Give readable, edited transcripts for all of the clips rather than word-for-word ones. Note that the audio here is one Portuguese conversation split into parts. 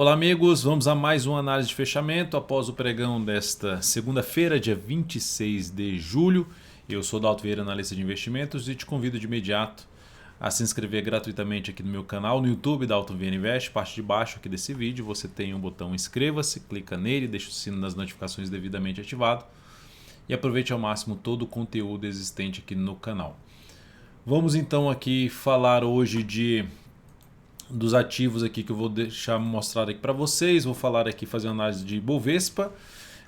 Olá amigos, vamos a mais uma análise de fechamento após o pregão desta segunda-feira, dia 26 de julho. Eu sou Dalto Vieira, analista de investimentos, e te convido de imediato a se inscrever gratuitamente aqui no meu canal no YouTube, Dalto Vieira Invest. Parte de baixo aqui desse vídeo você tem um botão inscreva-se, clica nele, deixa o sino das notificações devidamente ativado e aproveite ao máximo todo o conteúdo existente aqui no canal. Vamos então aqui falar hoje dos ativos aqui que eu vou deixar mostrado aqui para vocês. Vou falar aqui, fazer uma análise de Bovespa,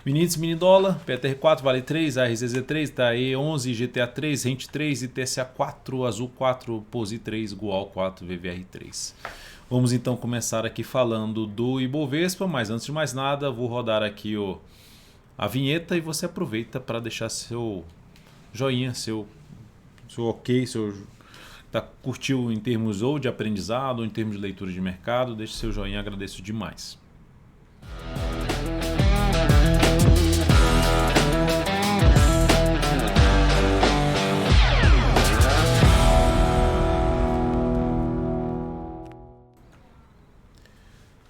mini índice, mini dólar, PTR4, Vale 3, ARZZ3, TAE 11, GTA 3, Rente 3, ITSA 4, Azul 4, POSI 3, Gual 4, VVR 3. Vamos então começar aqui falando do Ibovespa, mas antes de mais nada vou rodar aqui a vinheta e você aproveita para deixar seu joinha, seu ok, curtiu em termos ou de aprendizado ou em termos de leitura de mercado, deixe seu joinha, agradeço demais.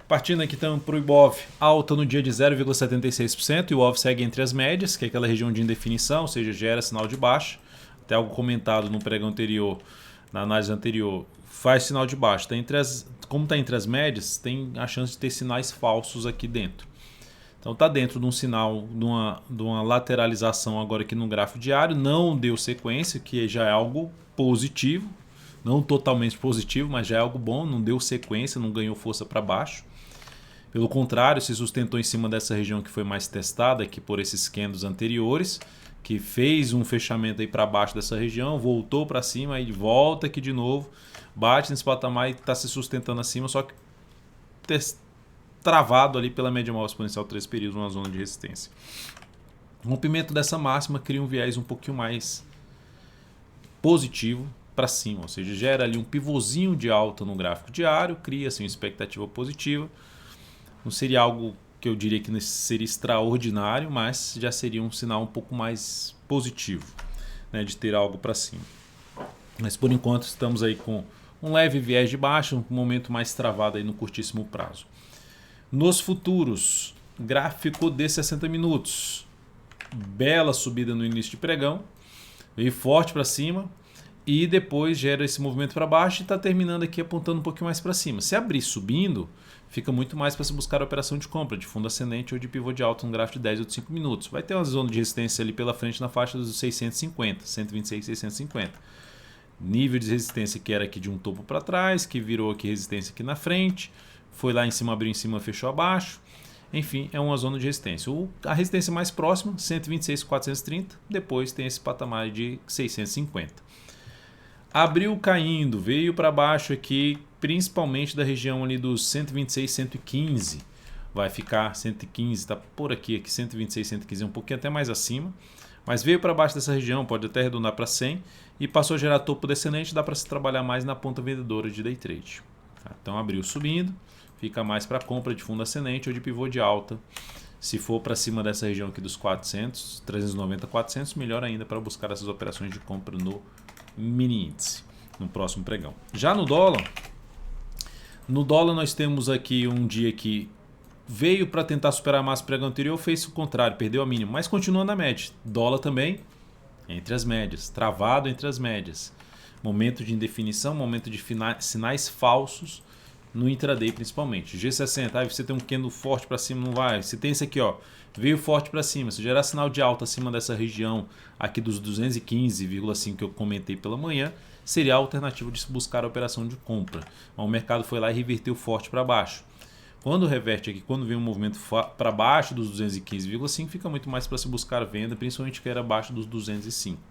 Partindo aqui então para o Ibov, alta no dia de 0,76% e o IBOV segue entre as médias, que é aquela região de indefinição, ou seja, gera sinal de baixa. Até algo comentado no pregão anterior, na análise anterior, faz sinal de baixa. Como está entre as médias, tem a chance de ter sinais falsos aqui dentro. Então está dentro de um sinal, de uma lateralização agora aqui no gráfico diário, não deu sequência, que já é algo positivo, não totalmente positivo, mas já é algo bom, não deu sequência, não ganhou força para baixo. Pelo contrário, se sustentou em cima dessa região que foi mais testada aqui por esses candles anteriores, que fez um fechamento aí para baixo dessa região, voltou para cima, aí volta aqui de novo, bate nesse patamar e está se sustentando acima, só que travado ali pela média móvel exponencial 3 períodos, uma zona de resistência. O rompimento dessa máxima cria um viés um pouquinho mais positivo para cima, ou seja, gera ali um pivôzinho de alta no gráfico diário, cria-se uma expectativa positiva. Não seria algo que eu diria que seria extraordinário, mas já seria um sinal um pouco mais positivo, né, de ter algo para cima. Mas por enquanto estamos aí com um leve viés de baixa, um momento mais travado aí no curtíssimo prazo. Nos futuros, gráfico de 60 minutos, bela subida no início de pregão, veio forte para cima e depois gera esse movimento para baixo e está terminando aqui apontando um pouquinho mais para cima. Se abrir subindo, fica muito mais para se buscar a operação de compra, de fundo ascendente ou de pivô de alta no gráfico de 10 ou de 5 minutos. Vai ter uma zona de resistência ali pela frente na faixa dos 650, 126, 650. Nível de resistência que era aqui de um topo para trás, que virou aqui resistência aqui na frente, foi lá em cima, abriu em cima, fechou abaixo. Enfim, é uma zona de resistência. A resistência mais próxima, 126, 430, depois tem esse patamar de 650. Abriu caindo, veio para baixo aqui, principalmente da região ali dos 126, 115. Vai ficar 115, está por aqui, 126, 115, um pouquinho até mais acima. Mas veio para baixo dessa região, pode até arredondar para 100 e passou a gerar topo descendente, dá para se trabalhar mais na ponta vendedora de day trade. Então abriu subindo, fica mais para compra de fundo ascendente ou de pivô de alta. Se for para cima dessa região aqui dos 400, 390, 400, melhor ainda para buscar essas operações de compra no mini índice, no próximo pregão. Já no dólar nós temos aqui um dia que veio para tentar superar a máxima pregão anterior, fez o contrário, perdeu a mínima, mas continua na média. Dólar também entre as médias, travado entre as médias. Momento de indefinição, momento de sinais falsos no intraday principalmente. G60, aí você tem um candle forte para cima, não vai. Você tem esse aqui, ó, veio forte para cima. Se gerar sinal de alta acima dessa região aqui dos 215,5 que eu comentei pela manhã, seria a alternativa de se buscar a operação de compra. Mas o mercado foi lá e reverteu forte para baixo. Quando reverte aqui, quando vem um movimento para baixo dos 215,5, fica muito mais para se buscar venda, principalmente que era abaixo dos 205.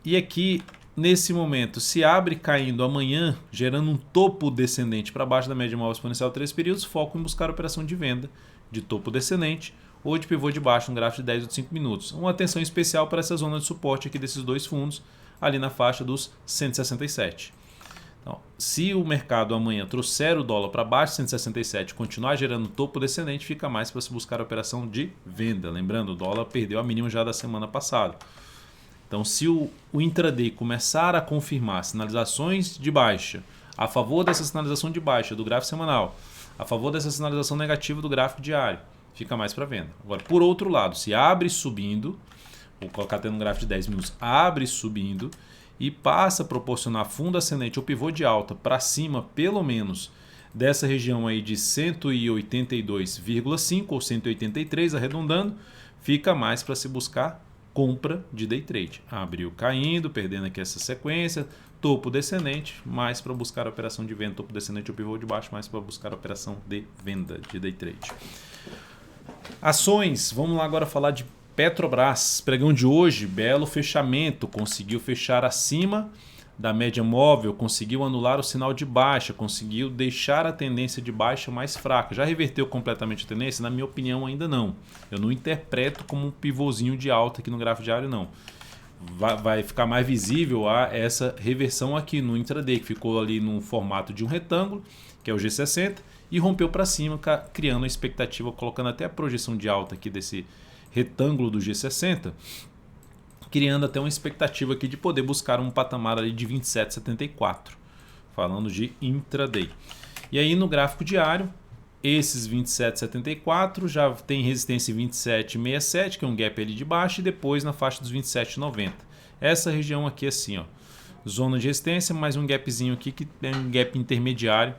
E aqui, nesse momento, se abre caindo amanhã, gerando um topo descendente para baixo da média móvel exponencial 3 períodos, foco em buscar a operação de venda de topo descendente ou de pivô de baixo no gráfico de 10 ou de 5 minutos. Uma atenção especial para essa zona de suporte aqui desses dois fundos, ali na faixa dos 167. Então, se o mercado amanhã trouxer o dólar para baixo de 167 e continuar gerando topo descendente, fica mais para se buscar a operação de venda. Lembrando, o dólar perdeu a mínima já da semana passada. Então, se o intraday começar a confirmar sinalizações de baixa a favor dessa sinalização de baixa do gráfico semanal, a favor dessa sinalização negativa do gráfico diário. Fica mais para venda. Agora, por outro lado, se abre subindo, vou colocar até no gráfico de 10 minutos, abre subindo e passa a proporcionar fundo ascendente ou pivô de alta para cima, pelo menos dessa região aí de 182,5 ou 183, arredondando, fica mais para se buscar compra de day trade. Abriu caindo, perdendo aqui essa sequência, topo descendente, mais para buscar a operação de venda, topo descendente ou pivô de baixo, mais para buscar a operação de venda de day trade. Ações, vamos lá agora falar de Petrobras. Pregão de hoje, belo fechamento, conseguiu fechar acima da média móvel, conseguiu anular o sinal de baixa, conseguiu deixar a tendência de baixa mais fraca. Já reverteu completamente a tendência? Na minha opinião, ainda não. Eu não interpreto como um pivôzinho de alta aqui no gráfico diário, não. Vai ficar mais visível essa reversão aqui no intraday, que ficou ali no formato de um retângulo, que é o G60, e rompeu para cima, criando a expectativa, colocando até a projeção de alta aqui desse retângulo do G60, criando até uma expectativa aqui de poder buscar um patamar ali de 27,74, falando de intraday. E aí no gráfico diário, esses 27,74 já tem resistência em 27,67, que é um gap ali de baixo, e depois na faixa dos 27,90. Essa região aqui assim, ó, zona de resistência, mais um gapzinho aqui que é um gap intermediário,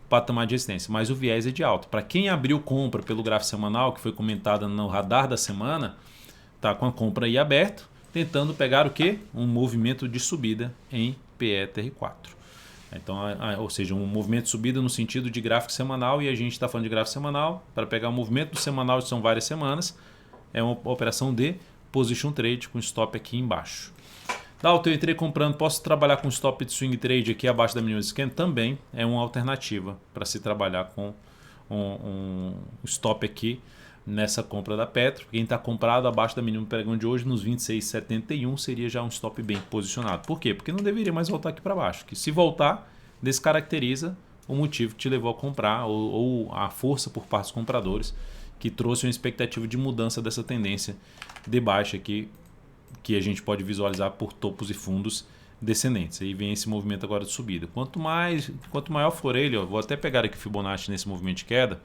patamar de resistência, mas o viés é de alta. Para quem abriu compra pelo gráfico semanal, que foi comentada no radar da semana, tá com a compra aí aberto, tentando pegar o quê? Um movimento de subida em PETR4. Então, ou seja, um movimento de subida no sentido de gráfico semanal, e a gente está falando de gráfico semanal, para pegar o movimento do semanal, são várias semanas, é uma operação de position trade com stop aqui embaixo. Eu entrei comprando, posso trabalhar com stop de swing trade aqui abaixo da mínima scan? Também é uma alternativa para se trabalhar com um stop aqui nessa compra da Petro. Quem está comprado abaixo da mínima pregão de hoje, nos 26,71, seria já um stop bem posicionado. Por quê? Porque não deveria mais voltar aqui para baixo. Que se voltar, descaracteriza o motivo que te levou a comprar ou a força por parte dos compradores que trouxe uma expectativa de mudança dessa tendência de baixa aqui, que a gente pode visualizar por topos e fundos descendentes. Aí vem esse movimento agora de subida. Quanto maior for ele, vou até pegar aqui o Fibonacci nesse movimento de queda,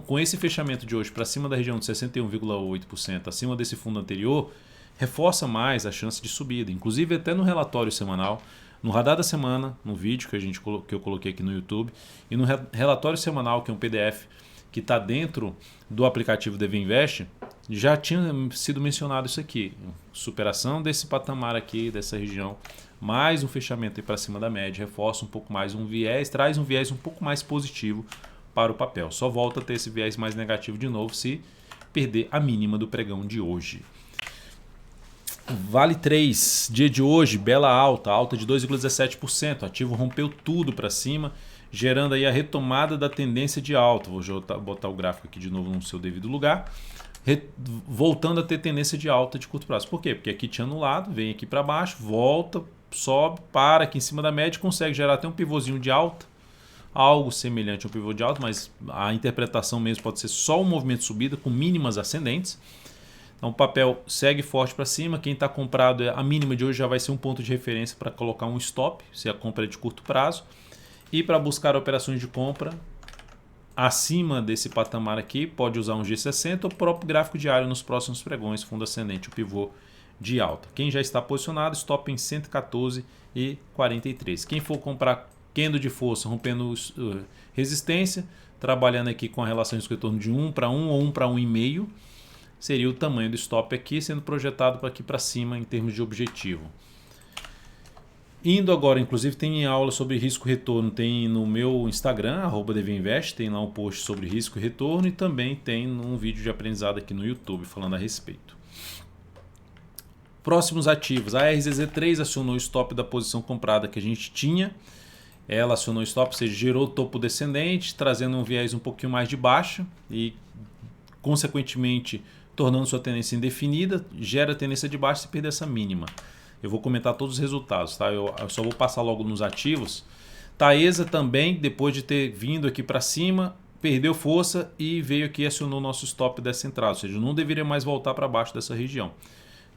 com esse fechamento de hoje para cima da região de 61,8%, acima desse fundo anterior, reforça mais a chance de subida. Inclusive até no relatório semanal, no radar da semana, no vídeo que eu coloquei aqui no YouTube, e no relatório semanal, que é um PDF que está dentro do aplicativo DV Invest, já tinha sido mencionado isso aqui. Superação desse patamar aqui, dessa região, mais um fechamento para cima da média, reforça um pouco mais um viés, traz um viés um pouco mais positivo para o papel. Só volta a ter esse viés mais negativo de novo se perder a mínima do pregão de hoje. Vale 3, dia de hoje, bela alta de 2,17%. Ativo rompeu tudo para cima, gerando aí a retomada da tendência de alta. Vou botar o gráfico aqui de novo no seu devido lugar. Voltando a ter tendência de alta de curto prazo. Por quê? Porque aqui tinha anulado, vem aqui para baixo, volta, sobe, para aqui em cima da média, consegue gerar até um pivôzinho de alta, algo semelhante ao pivô de alta, mas a interpretação mesmo pode ser só um movimento de subida com mínimas ascendentes. Então o papel segue forte para cima. Quem está comprado, a mínima de hoje já vai ser um ponto de referência para colocar um stop, se a compra é de curto prazo. E para buscar operações de compra acima desse patamar aqui, pode usar um G60 ou o próprio gráfico diário nos próximos pregões, fundo ascendente, o pivô de alta. Quem já está posicionado, stop em 114,43. Quem for comprar candle de força, rompendo resistência, trabalhando aqui com a relação de retorno de 1 para 1 ou 1 para 1,5, seria o tamanho do stop aqui, sendo projetado para aqui para cima em termos de objetivo. Indo agora, inclusive tem aula sobre risco e retorno, tem no meu Instagram, @dvinvest, tem lá um post sobre risco e retorno, e também tem um vídeo de aprendizado aqui no YouTube falando a respeito. Próximos ativos, a RZZ3 acionou o stop da posição comprada que a gente tinha, ela acionou o stop, ou seja, gerou topo descendente, trazendo um viés um pouquinho mais de baixa e consequentemente tornando sua tendência indefinida, gera tendência de baixa se perder essa mínima. Eu vou comentar todos os resultados, tá? Eu só vou passar logo nos ativos. Taesa também, depois de ter vindo aqui para cima, perdeu força e veio aqui e acionou o nosso stop dessa entrada. Ou seja, não deveria mais voltar para baixo dessa região.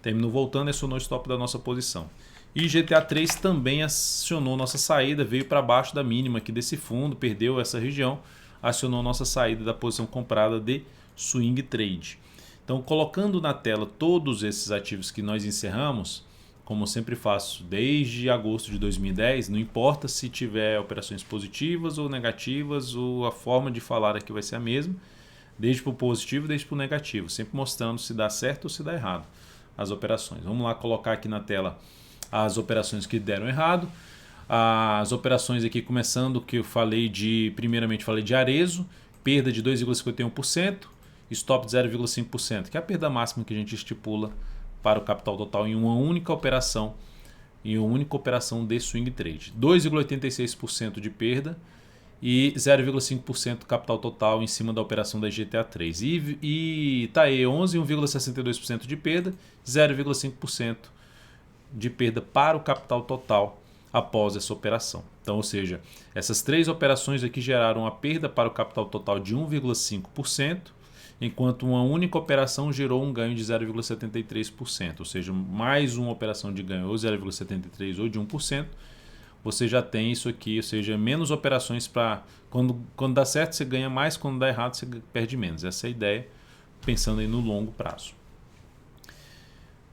Terminou voltando e acionou o stop da nossa posição. E GTA 3 também acionou nossa saída, veio para baixo da mínima aqui desse fundo, perdeu essa região, acionou nossa saída da posição comprada de swing trade. Então, colocando na tela todos esses ativos que nós encerramos, como eu sempre faço desde agosto de 2010, não importa se tiver operações positivas ou negativas, ou a forma de falar aqui vai ser a mesma, desde para o positivo, desde para o negativo, sempre mostrando se dá certo ou se dá errado as operações. Vamos lá colocar aqui na tela as operações que deram errado. As operações aqui começando, que eu falei primeiramente falei de Arezzo, perda de 2,51%, stop de 0,5%, que é a perda máxima que a gente estipula para o capital total em uma única operação, de swing trade. 2,86% de perda e 0,5% capital total em cima da operação da GTA 3. E tá aí 11,62% de perda, 0,5% de perda para o capital total após essa operação. Então, ou seja, essas três operações aqui geraram a perda para o capital total de 1,5%, enquanto uma única operação gerou um ganho de 0,73%, ou seja, mais uma operação de ganho ou 0,73% ou de 1%, você já tem isso aqui, ou seja, menos operações para... Quando dá certo você ganha mais, quando dá errado você perde menos. Essa é a ideia, pensando aí no longo prazo.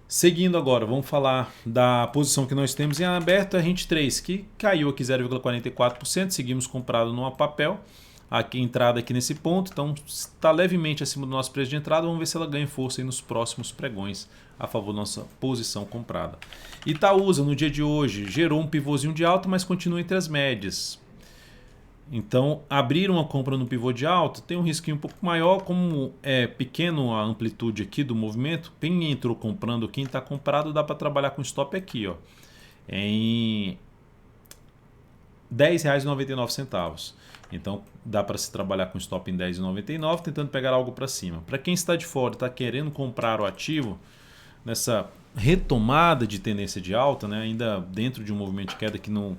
Seguindo agora, vamos falar da posição que nós temos em aberto, a Rent 3, que caiu aqui 0,44%, seguimos comprado no papel, aqui entrada aqui nesse ponto, então está levemente acima do nosso preço de entrada, vamos ver se ela ganha força aí nos próximos pregões a favor da nossa posição comprada. Itaúsa, no dia de hoje, gerou um pivôzinho de alta, mas continua entre as médias. Então, abrir uma compra no pivô de alta tem um risquinho um pouco maior, como é pequeno a amplitude aqui do movimento, quem entrou comprando, quem está comprado, dá para trabalhar com stop aqui, ó, em R$ 10,99. Então, dá para se trabalhar com stop em R$ 10,99, tentando pegar algo para cima. Para quem está de fora e está querendo comprar o ativo, nessa retomada de tendência de alta, né, ainda dentro de um movimento de queda que não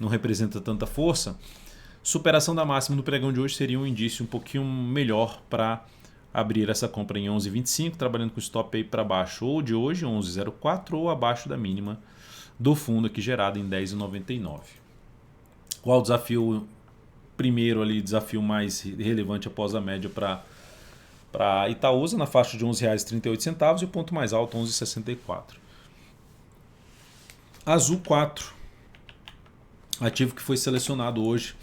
representa tanta força, superação da máxima no pregão de hoje seria um indício um pouquinho melhor para abrir essa compra em 11,25, trabalhando com stop aí para baixo ou de hoje, 11,04, ou abaixo da mínima do fundo aqui gerado em 10,99. Qual o desafio primeiro ali, desafio mais relevante após a média para Itaúsa, na faixa de R$ 11,38 e o ponto mais alto 11,64. Azul 4, ativo que foi selecionado hoje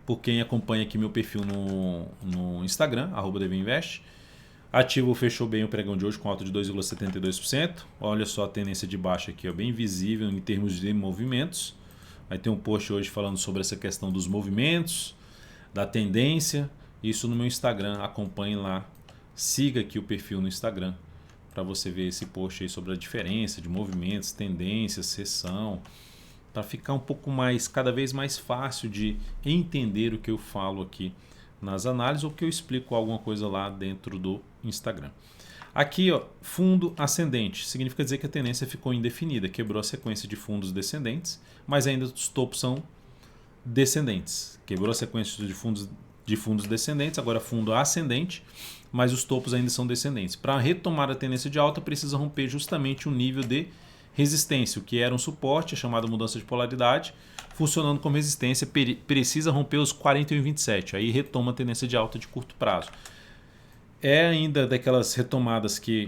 por quem acompanha aqui meu perfil no Instagram, @dvinvest. Ativo fechou bem o pregão de hoje com alta de 2,72%. Olha só a tendência de baixa aqui, ó, bem visível em termos de movimentos. Vai ter um post hoje falando sobre essa questão dos movimentos, da tendência. Isso no meu Instagram, acompanhe lá. Siga aqui o perfil no Instagram para você ver esse post aí sobre a diferença de movimentos, tendências, sessão, para ficar um pouco mais, cada vez mais fácil de entender o que eu falo aqui nas análises ou que eu explico alguma coisa lá dentro do Instagram. Aqui, ó, fundo ascendente, significa dizer que a tendência ficou indefinida, quebrou a sequência de fundos descendentes, mas ainda os topos são descendentes. Quebrou a sequência de fundos descendentes, agora fundo ascendente, mas os topos ainda são descendentes. Para retomar a tendência de alta, precisa romper justamente um nível de resistência, o que era um suporte, a chamada mudança de polaridade, funcionando como resistência, precisa romper os 41,27, aí retoma a tendência de alta de curto prazo. É ainda daquelas retomadas que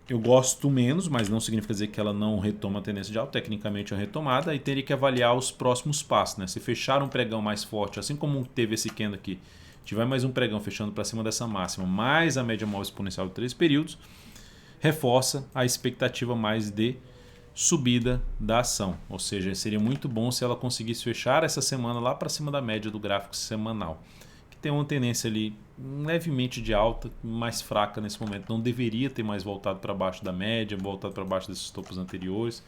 eu gosto menos, mas não significa dizer que ela não retoma a tendência de alta, tecnicamente é uma retomada, e teria que avaliar os próximos passos, né? Se fechar um pregão mais forte, assim como teve esse candle aqui, tiver mais um pregão fechando para cima dessa máxima, mais a média móvel exponencial de 3 períodos, reforça a expectativa mais de subida da ação, ou seja, seria muito bom se ela conseguisse fechar essa semana lá para cima da média do gráfico semanal, que tem uma tendência ali levemente de alta, mais fraca nesse momento, não deveria ter mais voltado para baixo da média, voltado para baixo desses topos anteriores.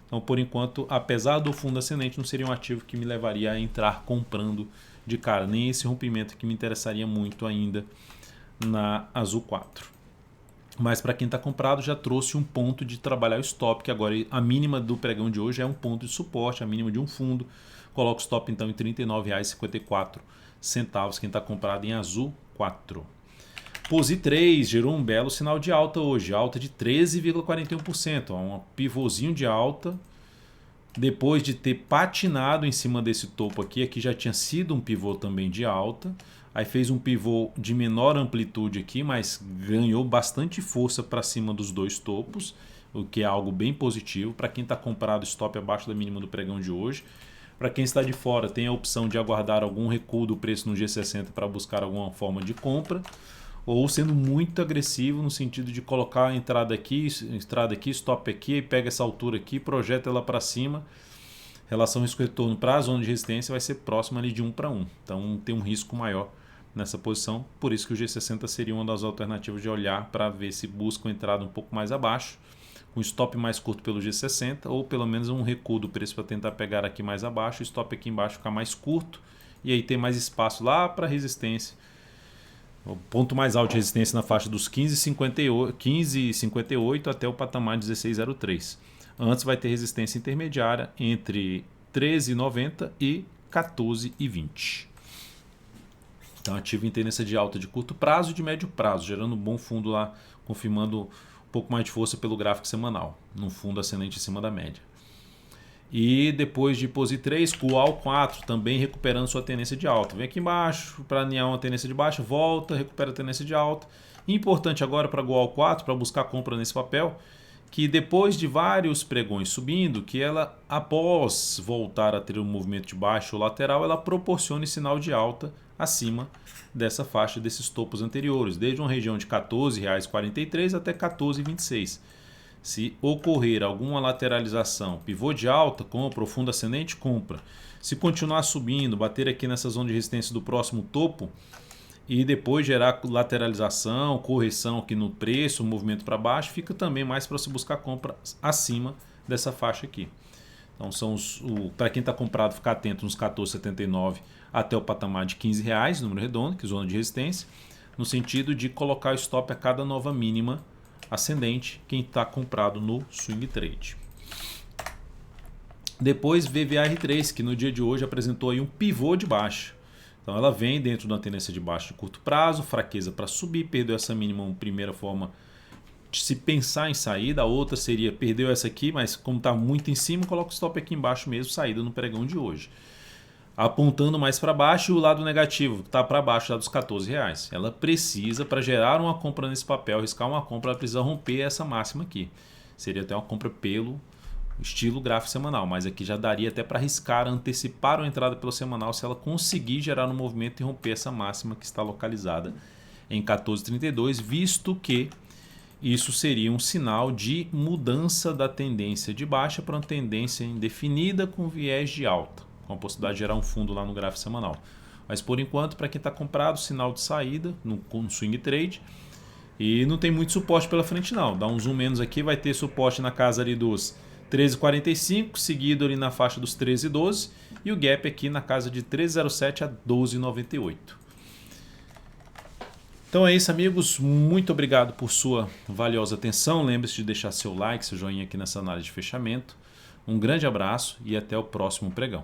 Então, por enquanto, apesar do fundo ascendente, não seria um ativo que me levaria a entrar comprando de cara, nem esse rompimento que me interessaria muito ainda na Azul 4. Mas para quem está comprado, já trouxe um ponto de trabalhar o stop, que agora a mínima do pregão de hoje é um ponto de suporte, a mínima de um fundo. Coloca o stop então em R$ 39,54, quem está comprado em Azul 4. POSI 3 gerou um belo sinal de alta hoje, alta de 13,41%, um pivôzinho de alta depois de ter patinado em cima desse topo aqui já tinha sido um pivô também de alta, aí fez um pivô de menor amplitude aqui, mas ganhou bastante força para cima dos dois topos, o que é algo bem positivo. Para quem está comprado, stop abaixo da mínima do pregão de hoje. Para quem está de fora, tem a opção de aguardar algum recuo do preço no G60 para buscar alguma forma de compra, ou sendo muito agressivo no sentido de colocar a entrada aqui, stop aqui, e pega essa altura aqui, projeta ela para cima. Relação risco-retorno para a zona de resistência vai ser próxima ali de 1 para 1. Então tem um risco maior nessa posição, por isso que o G60 seria uma das alternativas de olhar para ver se busca uma entrada um pouco mais abaixo, com stop mais curto pelo G60, ou pelo menos um recuo do preço para tentar pegar aqui mais abaixo, o stop aqui embaixo ficar mais curto, e aí ter mais espaço lá para resistência. O ponto mais alto de resistência na faixa dos 15,58 até o patamar de 16,03. Antes vai ter resistência intermediária entre 13,90 e 14,20. Então ativo em tendência de alta de curto prazo e de médio prazo, gerando um bom fundo lá, confirmando um pouco mais de força pelo gráfico semanal, num fundo ascendente em cima da média. E depois de POSI 3, GUAL 4 também recuperando sua tendência de alta. Vem aqui embaixo para alinhar uma tendência de baixa, volta, recupera a tendência de alta. Importante agora para GUAL 4, para buscar compra nesse papel, que depois de vários pregões subindo, que ela, após voltar a ter um movimento de baixo ou lateral, ela proporcione sinal de alta acima dessa faixa desses topos anteriores, desde uma região de R$ 14,43 até R$ 14,26. Se ocorrer alguma lateralização, pivô de alta, compra, ou fundo ascendente, compra. Se continuar subindo, bater aqui nessa zona de resistência do próximo topo e depois gerar lateralização, correção aqui no preço, movimento para baixo, fica também mais para se buscar compra acima dessa faixa aqui. Então são para quem está comprado, ficar atento nos 14,79 até o patamar de R$15, número redondo, que é zona de resistência, no sentido de colocar o stop a cada nova mínima ascendente, quem está comprado no swing trade. Depois VVAR3, que no dia de hoje apresentou aí um pivô de baixa. Então ela vem dentro de uma tendência de baixa de curto prazo, fraqueza para subir, perdeu essa mínima, uma primeira forma de se pensar em saída. A outra seria, perdeu essa aqui, mas como está muito em cima, coloca o stop aqui embaixo mesmo, saída no pregão de hoje. Apontando mais para baixo, o lado negativo está para baixo lá dos R$14. Ela precisa, para gerar uma compra nesse papel, riscar uma compra, ela precisa romper essa máxima aqui. Seria até uma compra pelo estilo gráfico semanal, mas aqui já daria até para arriscar, antecipar uma entrada pelo semanal se ela conseguir gerar um movimento e romper essa máxima que está localizada em 14,32, visto que isso seria um sinal de mudança da tendência de baixa para uma tendência indefinida com viés de alta, com a possibilidade de gerar um fundo lá no gráfico semanal. Mas por enquanto, para quem está comprado, sinal de saída no swing trade, e não tem muito suporte pela frente não. Dá um zoom menos aqui, vai ter suporte na casa ali dos 13,45, seguido ali na faixa dos 13,12 e o gap aqui na casa de 13,07 a 12,98. Então é isso, amigos, muito obrigado por sua valiosa atenção. Lembre-se de deixar seu like, seu joinha aqui nessa análise de fechamento. Um grande abraço e até o próximo pregão.